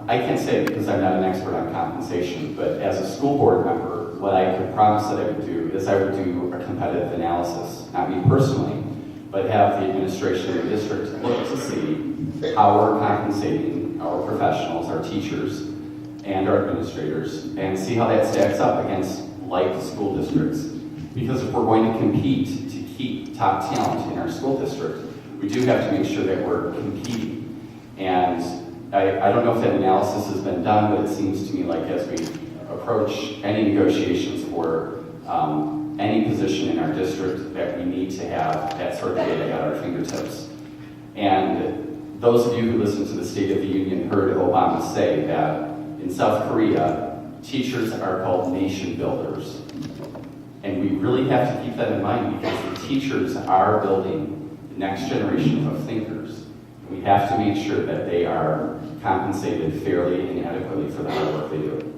I can't say it because I'm not an expert on compensation, but as a school board member, what I could promise that I would do is I would do a competitive analysis, not me personally, but have the administration of the district look to see how we're compensating our professionals, our teachers, and our administrators, and see how that stacks up against like school districts. Because if we're going to compete to keep top talent in our school district, we do have to make sure that we're competing. And I don't know if that analysis has been done, but it seems to me like as we approach any negotiations for any position in our district, that we need to have that sort of data at our fingertips. And those of you who listened to the State of the Union heard Obama say that in South Korea, teachers are called nation builders. And we really have to keep that in mind because the teachers are building the next generation of thinkers. We have to make sure that they are compensated fairly and adequately for the hard work they do.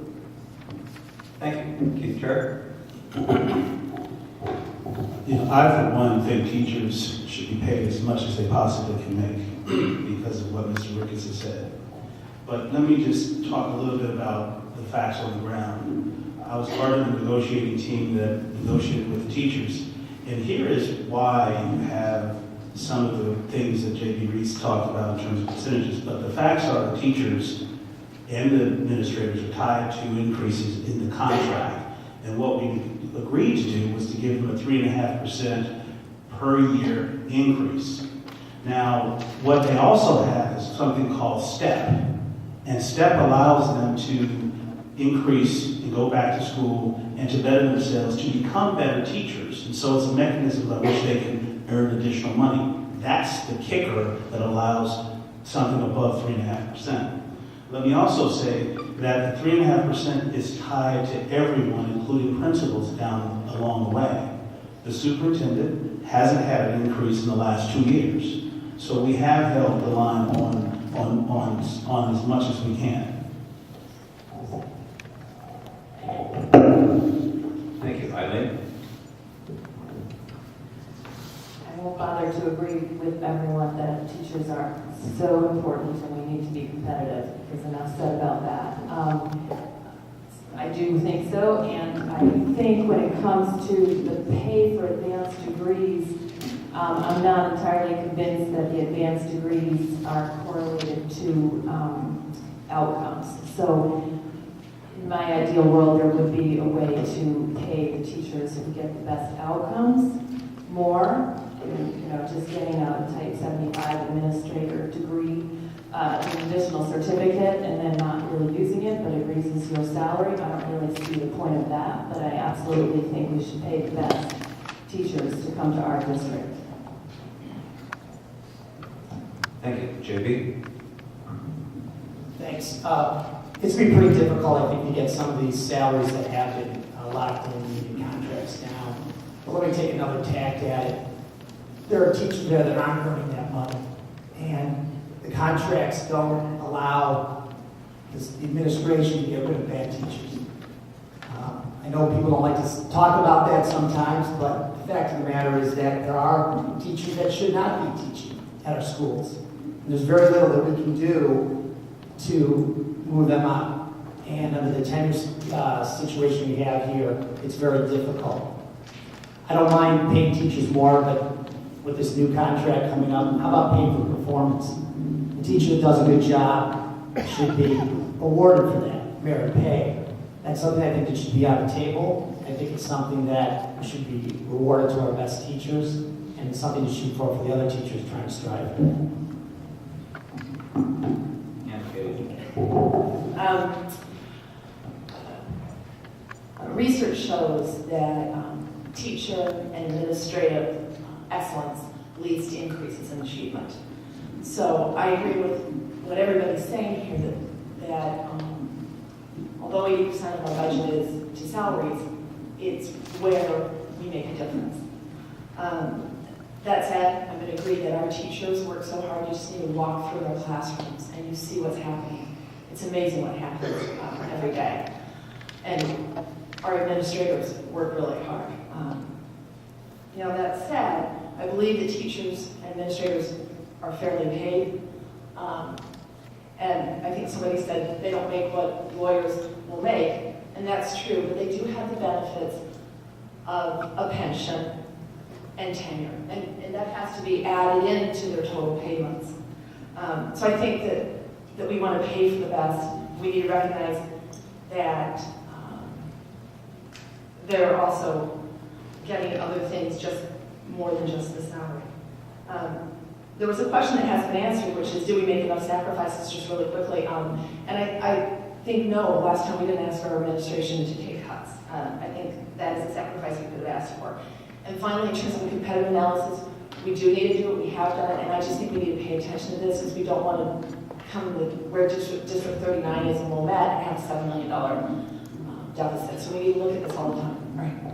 Thank you. Keith Turk. I, for one, think teachers should be paid as much as they possibly can make because of what Mr. Ricketts has said. But let me just talk a little bit about the facts on the ground. I was part of the negotiating team that negotiated with the teachers, and here is why you have some of the things that J.B. Reese talked about in terms of percentages, but the facts are the teachers and the administrators are tied to increases in the contract. And what we agreed to do was to give them a 3.5% per year increase. Now, what they also have is something called STEP. And STEP allows them to increase and go back to school and to better themselves, to become better teachers. And so it's a mechanism by which they can earn additional money. That's the kicker that allows something above 3.5%. Let me also say that the 3.5% is tied to everyone, including principals down along the way. The superintendent hasn't had an increase in the last 2 years. So we have held the line on as much as we can. Thank you. Eileen. I won't bother to agree with everyone that teachers are so important and we need to be competitive. There's enough said about that. I do think so, and I think when it comes to the pay for advanced degrees, I'm not entirely convinced that the advanced degrees are correlated to outcomes. So in my ideal world, there would be a way to pay the teachers who get the best outcomes more. Just getting a type 75 administrator degree, an additional certificate, and then not really using it, but it raises your salary. I don't really see the point of that, but I absolutely think we should pay the best teachers to come to our district. Thank you. JB. Thanks. It's been pretty difficult, I think, to get some of these salaries that have been locked in union contracts down. But let me take another tack at it. There are teachers there that aren't earning that money, and the contracts don't allow the administration to get rid of bad teachers. I know people don't like to talk about that sometimes, but the fact of the matter is that there are teachers that should not be teaching at our schools. And there's very little that we can do to move them on. And under the tenure situation we have here, it's very difficult. I don't mind paying teachers more, but with this new contract coming up, how about paying for performance? The teacher that does a good job should be awarded for that, merit pay. That's something I think that should be on the table. I think it's something that should be rewarded to our best teachers, and it's something to shoot for the other teachers trying to strive for that. Research shows that teacher and administrative excellence leads to increases in achievement. So I agree with what everybody's saying here that although 80% of our budget is to salaries, it's where we make a difference. That said, I'm going to agree that our teachers work so hard. You just need to walk through their classrooms and you see what's happening. It's amazing what happens every day. And our administrators work really hard. That said, I believe that teachers and administrators are fairly paid. And I think somebody said they don't make what lawyers will make, and that's true, but they do have the benefits of a pension and tenure, and that has to be added into their total payments. So I think that we want to pay for the best. We need to recognize that they're also getting other things, just more than just the salary. There was a question that hasn't been answered, which is, do we make enough sacrifices, just really quickly? And I think no, last time we didn't ask our administration to take cuts. I think that is a sacrifice we could have asked for. And finally, in terms of the competitive analysis, we do need to do it, we have done it, and I just think we need to pay attention to this, because we don't want to come to where District 39 is in Wilmette and have a $7 million deficit. So we need to look at this all the time. Right.